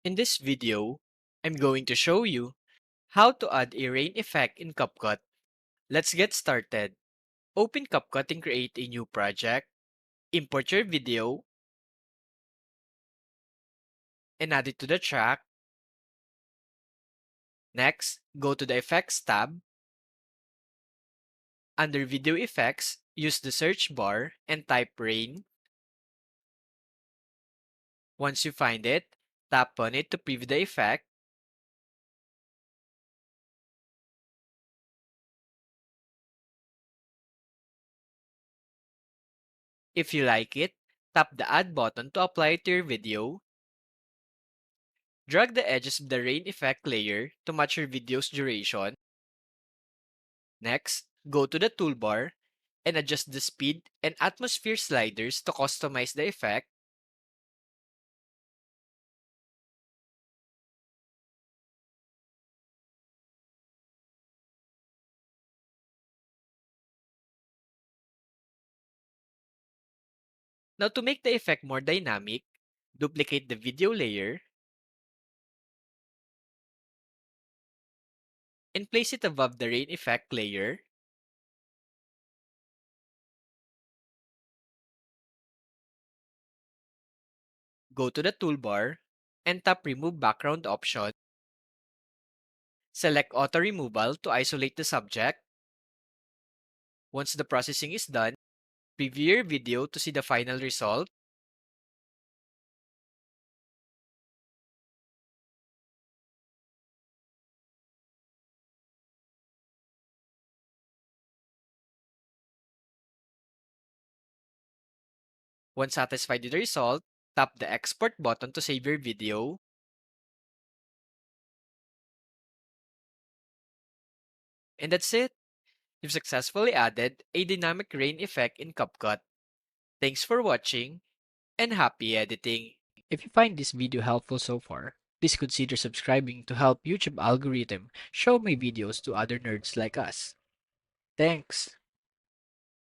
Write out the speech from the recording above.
In this video, I'm going to show you how to add a rain effect in CapCut. Let's get started. Open CapCut and create a new project. Import your video and add it to the track. Next, go to the Effects tab. Under Video Effects, use the search bar and type rain. Once you find it, tap on it to preview the effect. If you like it, tap the Add button to apply it to your video. Drag the edges of the rain effect layer to match your video's duration. Next, go to the toolbar and adjust the speed and atmosphere sliders to customize the effect. Now to make the effect more dynamic, duplicate the video layer and place it above the rain effect layer. Go to the toolbar and tap Remove Background option. Select Auto Removal to isolate the subject. Once the processing is done, preview your video to see the final result. Once satisfied with the result, tap the Export button to save your video. And that's it! You've successfully added a dynamic rain effect in CapCut. Thanks for watching and happy editing! If you find this video helpful so far, please consider subscribing to help YouTube algorithm show my videos to other nerds like us. Thanks!